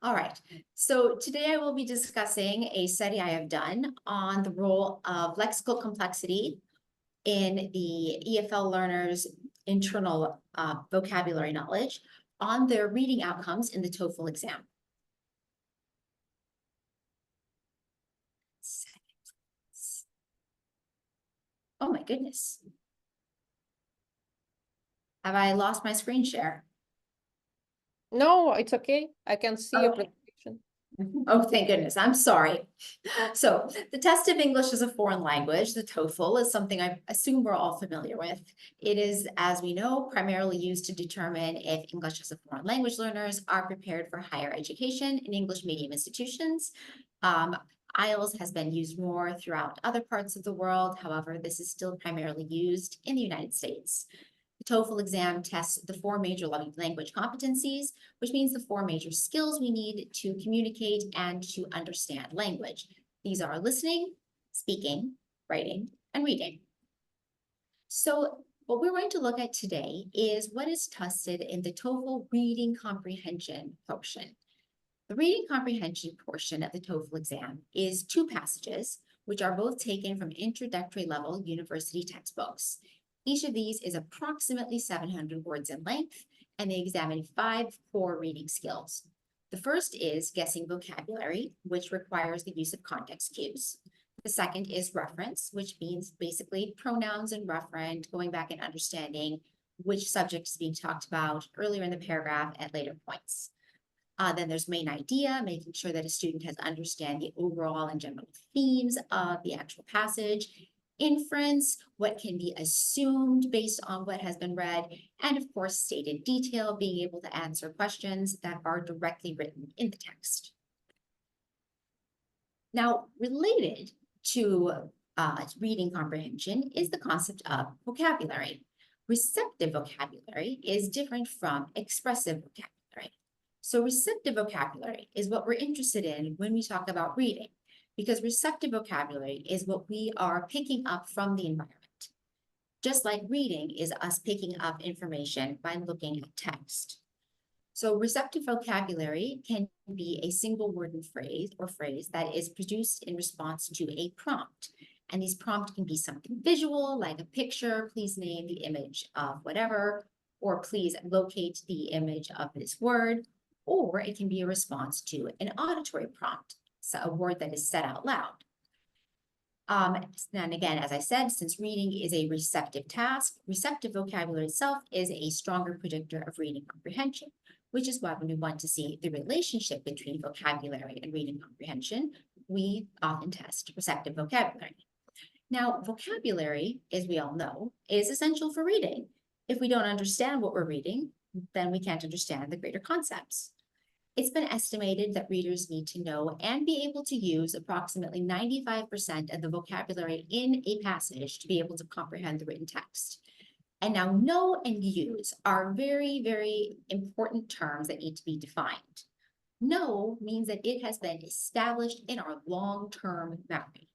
All right, so today I will be discussing a study I have done on the role of lexical complexity in the EFL learners' internal vocabulary knowledge on their reading outcomes in the Toefl exam. Oh my goodness. Have I lost my screen share? No, it's okay. I can see your Okay. presentation. Oh, thank goodness. I'm sorry. So the test of English as a foreign language, the TOEFL, is something I assume we're all familiar with. It is, as we know, primarily used to determine if English as a foreign language learners are prepared for higher education in English medium institutions. IELTS has been used more throughout other parts of the world. However, this is still primarily used in the United States. The TOEFL exam tests the four major language competencies, which means the four major skills we need to communicate and to understand language. These are listening, speaking, writing, and reading. So what we're going to look at today is what is tested in the TOEFL reading comprehension portion. The reading comprehension portion of the TOEFL exam is two passages, which are both taken from introductory level university textbooks. Each of these is approximately 700 words in length, and they examine 5 core reading skills. The first is guessing vocabulary, which requires the use of context cues. The second is reference, which means basically pronouns and referent, going back and understanding which subject is being talked about earlier in the paragraph at later points. Then there's main idea, making sure that a student has understand the overall and general themes of the actual passage. Inference, what can be assumed based on what has been read, and of course, stated detail, being able to answer questions that are directly written in the text. Now, related to reading comprehension is the concept of vocabulary. Receptive vocabulary is different from expressive vocabulary. So receptive vocabulary is what we're interested in when we talk about reading, because receptive vocabulary is what we are picking up from the environment. Just like reading is us picking up information by looking at text. So receptive vocabulary can be a single word and phrase that is produced in response to a prompt. And these prompts can be something visual, like a picture, please name the image of whatever, or please locate the image of this word, or it can be a response to an auditory prompt, so a word that is said out loud. And again, as I said, since reading is a receptive task, receptive vocabulary itself is a stronger predictor of reading comprehension, which is why when we want to see the relationship between vocabulary and reading comprehension, we often test receptive vocabulary. Now, vocabulary, as we all know, is essential for reading. If we don't understand what we're reading, then we can't understand the greater concepts. It's been estimated that readers need to know and be able to use approximately 95% of the vocabulary in a passage to be able to comprehend the written text. And now know and use are very, very important terms that need to be defined. Know means that it has been established in our long-term memory.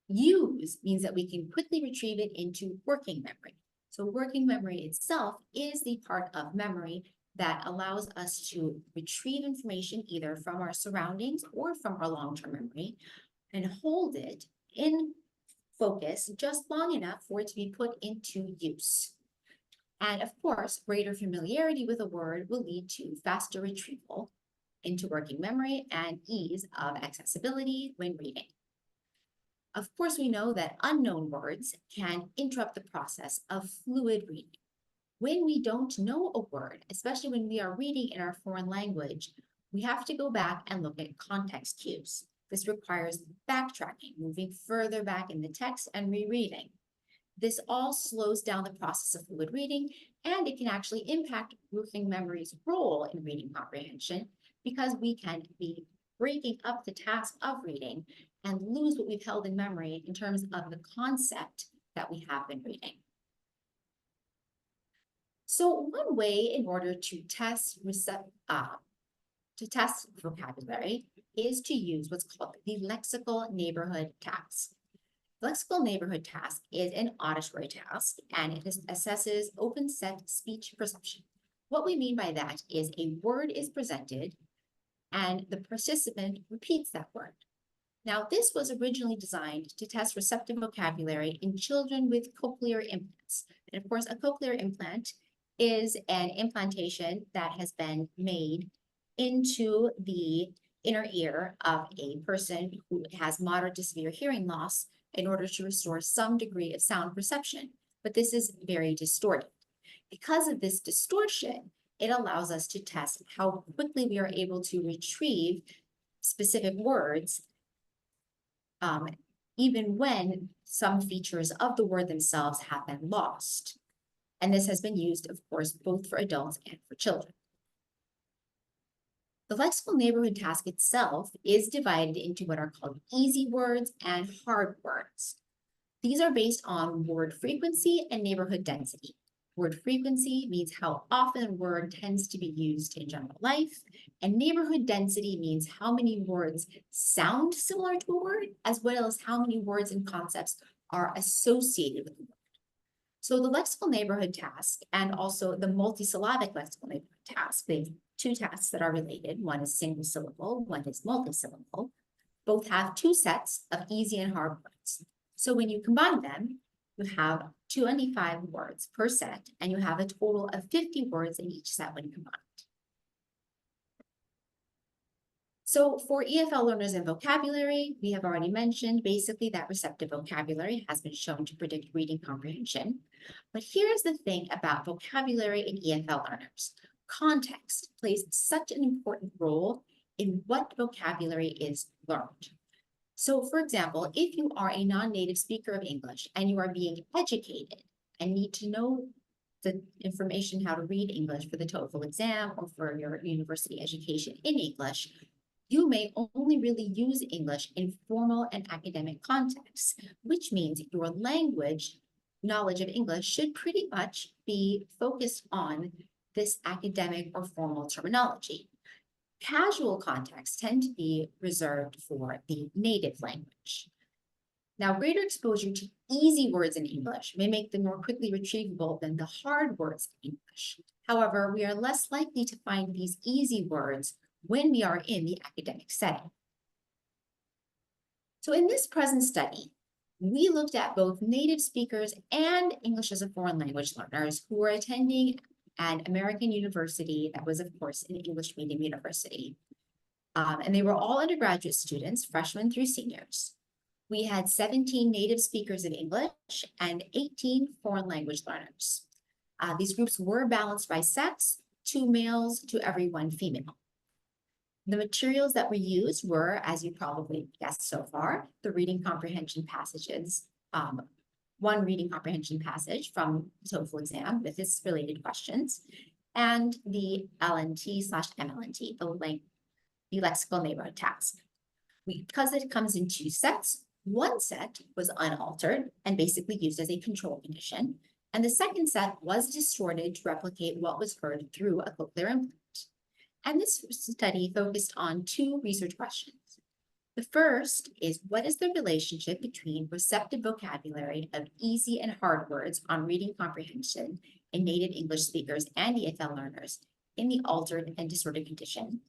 Use means that we can quickly retrieve it into working memory. So working memory itself is the part of memory that allows us to retrieve information either from our surroundings or from our long-term memory and hold it in focus just long enough for it to be put into use. And of course, greater familiarity with a word will lead to faster retrieval into working memory and ease of accessibility when reading. Of course, we know that unknown words can interrupt the process of fluid reading. When we don't know a word, especially when we are reading in our foreign language, we have to go back and look at context cues. This requires backtracking, moving further back in the text and rereading. This all slows down the process of fluid reading, and it can actually impact working memory's role in reading comprehension because we can be breaking up the task of reading and lose what we've held in memory in terms of the concept that we have been reading. So one way in order to test vocabulary is to use what's called the lexical neighborhood task. The lexical neighborhood task is an auditory task, and it assesses open set speech perception. What we mean by that is a word is presented, and the participant repeats that word. Now, this was originally designed to test receptive vocabulary in children with cochlear implants. And of course, a cochlear implant is an implantation that has been made into the inner ear of a person who has moderate to severe hearing loss in order to restore some degree of sound perception. But this is very distorted. Because of this distortion, it allows us to test how quickly we are able to retrieve specific words, even when some features of the word themselves have been lost. And this has been used, of course, both for adults and for children. The lexical neighborhood task itself is divided into what are called easy words and hard words. These are based on word frequency and neighborhood density. Word frequency means how often a word tends to be used in general life, and neighborhood density means how many words sound similar to a word, as well as how many words and concepts are associated with the word. So the lexical neighborhood task and also the multisyllabic lexical neighborhood task, they have two tasks that are related. One is single syllable, one is multisyllable. Both have two sets of easy and hard words. So when you combine them, you have 25 words per set, and you have a total of 50 words in each set when combined. So for EFL learners and vocabulary, we have already mentioned basically that receptive vocabulary has been shown to predict reading comprehension. But here's the thing about vocabulary and EFL learners. Context plays such an important role in what vocabulary is learned. So for example, if you are a non-native speaker of English and you are being educated and need to know the information how to read English for the Toefl exam or for your university education in English, you may only really use English in formal and academic contexts, which means your language knowledge of English should pretty much be focused on this academic or formal terminology. Casual contexts tend to be reserved for the native language. Now, greater exposure to easy words in English may make them more quickly retrievable than the hard words in English. However, we are less likely to find these easy words when we are in the academic setting. So in this present study, we looked at both native speakers and English as a foreign language learners who were attending an American university that was, of course, an English medium university. And they were all undergraduate students, freshmen through seniors. We had 17 native speakers of English and 18 foreign language learners. These groups were balanced by sex, 2 males to every 1 female. The materials that were used were, as you probably guessed so far, the reading comprehension passages, one reading comprehension passage from the Toefl exam with its related questions, and the LNT/MLNT, the lexical neighborhood task. Because it comes in 2 sets, one set was unaltered and basically used as a control condition, and the second set was distorted to replicate what was heard through a cochlear implant. And this study focused on 2 research questions. The first is, what is the relationship between receptive vocabulary of easy and hard words on reading comprehension in native English speakers and EFL learners in the altered and distorted condition?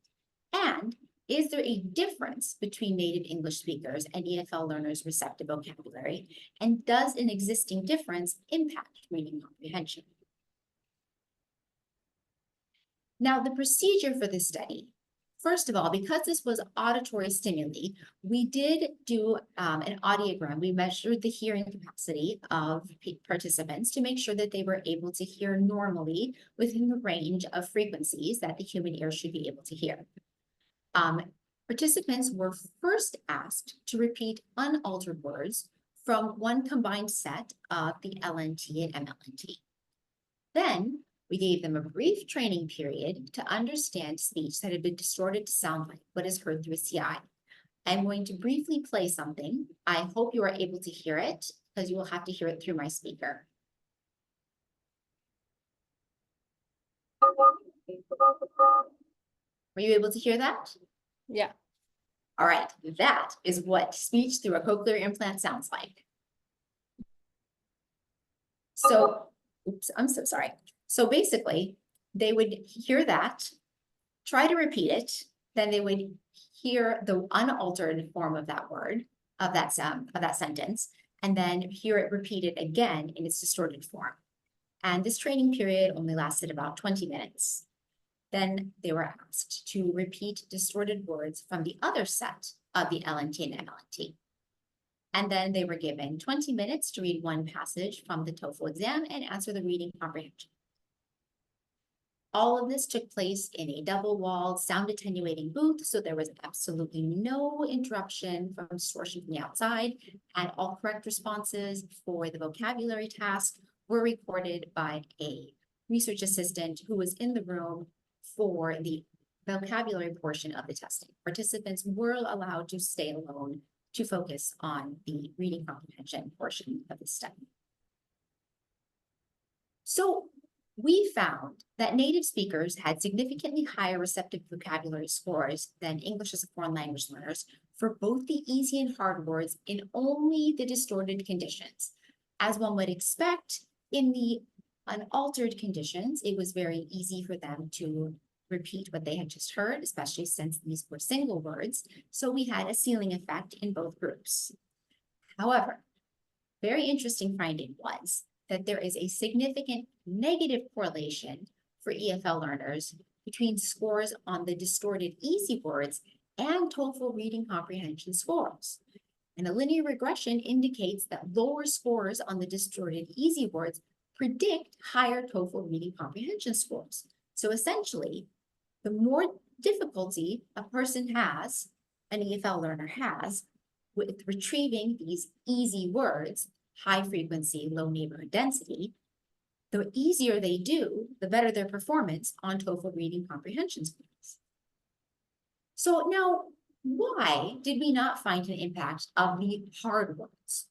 And is there a difference between native English speakers and EFL learners' receptive vocabulary? And does an existing difference impact reading comprehension? Now, the procedure for this study, first of all, because this was auditory stimuli, we did do an audiogram. We measured the hearing capacity of participants to make sure that they were able to hear normally within the range of frequencies that the human ear should be able to hear. Participants were first asked to repeat unaltered words from one combined set of the LNT and MLNT. Then, we gave them a brief training period to understand speech that had been distorted to sound like what is heard through a CI. I'm going to briefly play something. I hope you are able to hear it, because you will have to hear it through my speaker. Were you able to hear that? Yeah. All right, that is what speech through a cochlear implant sounds like. So, oops, I'm so sorry. So basically, they would hear that, try to repeat it, then they would hear the unaltered form of that word, of that sound, of that sentence, and then hear it repeated again in its distorted form. And this training period only lasted about 20 minutes. Then they were asked to repeat distorted words from the other set of the LNT and MLNT. And then they were given 20 minutes to read one passage from the Toefl exam and answer the reading comprehension. All of this took place in a double-walled, sound-attenuating booth, so there was absolutely no interruption from distortion from the outside, and all correct responses for the vocabulary task were recorded by a research assistant who was in the room for the vocabulary portion of the testing. Participants were allowed to stay alone to focus on the reading comprehension portion of the study. So we found that native speakers had significantly higher receptive vocabulary scores than English as a foreign language learners for both the easy and hard words in only the distorted conditions. As one would expect, in the unaltered conditions, it was very easy for them to repeat what they had just heard, especially since these were single words. So we had a ceiling effect in both groups. However, very interesting finding was that there is a significant negative correlation for EFL learners between scores on the distorted easy words and TOEFL reading comprehension scores. And a linear regression indicates that lower scores on the distorted easy words predict higher TOEFL reading comprehension scores. So essentially, the more difficulty a person has, an EFL learner has, with retrieving these easy words, high frequency, low neighborhood density, the easier they do, the better their performance on TOEFL reading comprehension scores. So now, why did we not find an impact of the hard words?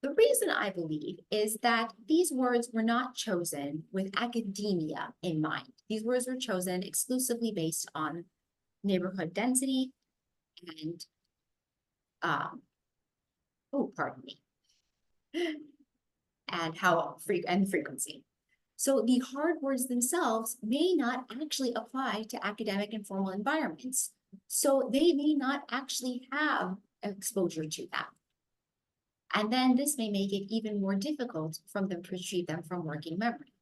The reason I believe is that these words were not chosen with academia in mind. These words were chosen exclusively based on neighborhood density and, and frequency. So the hard words themselves may not actually apply to academic and formal environments. So they may not actually have exposure to them. And then this may make it even more difficult for them to retrieve them from working memory.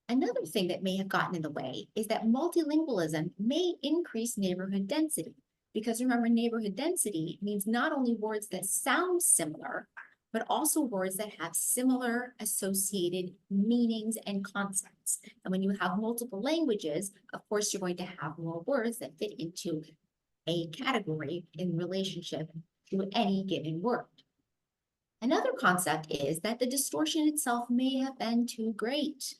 Another thing that may have gotten in the way is that multilingualism may increase neighborhood density. Because remember, neighborhood density means not only words that sound similar, but also words that have similar associated meanings and concepts. And when you have multiple languages, of course, you're going to have more words that fit into a category in relationship to any given word. Another concept is that the distortion itself may have been too great.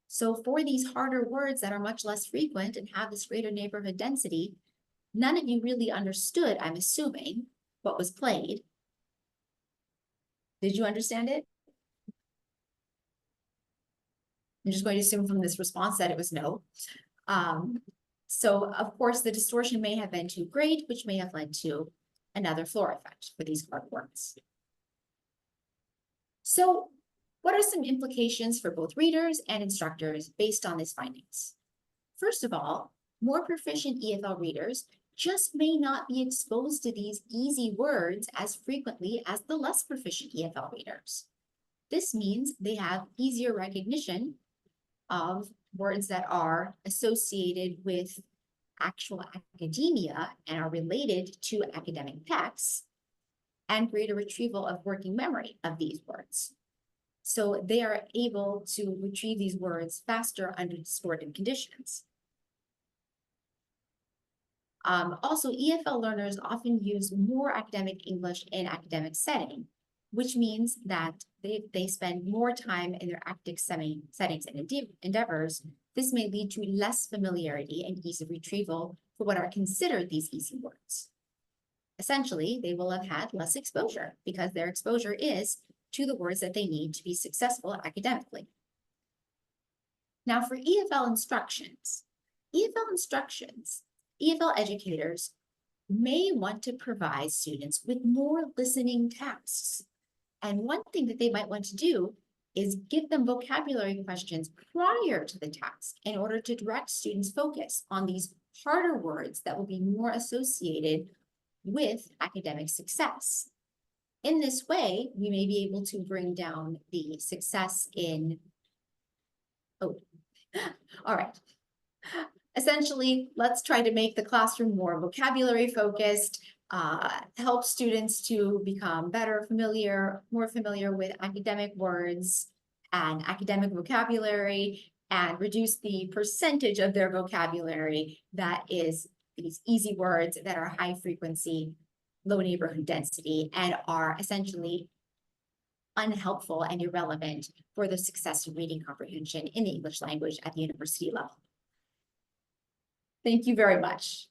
So for these harder words that are much less frequent and have this greater neighborhood density, none of you really understood, I'm assuming, what was played. Did you understand it? I'm just going to assume from this response that it was no. So of course, the distortion may have been too great, which may have led to another floor effect for these hard words. So what are some implications for both readers and instructors based on these findings? First of all, more proficient EFL readers just may not be exposed to these easy words as frequently as the less proficient EFL readers. This means they have easier recognition of words that are associated with actual academia and are related to academic texts, and greater retrieval of working memory of these words. So they are able to retrieve these words faster under distorted conditions. Also, EFL learners often use more academic English in academic setting, which means that they spend more time in their academic settings and endeavors. This may lead to less familiarity and ease of retrieval for what are considered these easy words. Essentially, they will have had less exposure because their exposure is to the words that they need to be successful academically. Now for EFL instructions, EFL educators may want to provide students with more listening tasks. And one thing that they might want to do is give them vocabulary questions prior to the task in order to direct students' focus on these harder words that will be more associated with academic success. In this way, we may be able to bring down the success in, oh, all right. Essentially, let's try to make the classroom more vocabulary focused, help students to become more familiar with academic words and academic vocabulary, and reduce the percentage of their vocabulary that is these easy words that are high frequency, low neighborhood density, and are essentially unhelpful and irrelevant for the success of reading comprehension in the English language at the university level. Thank you very much.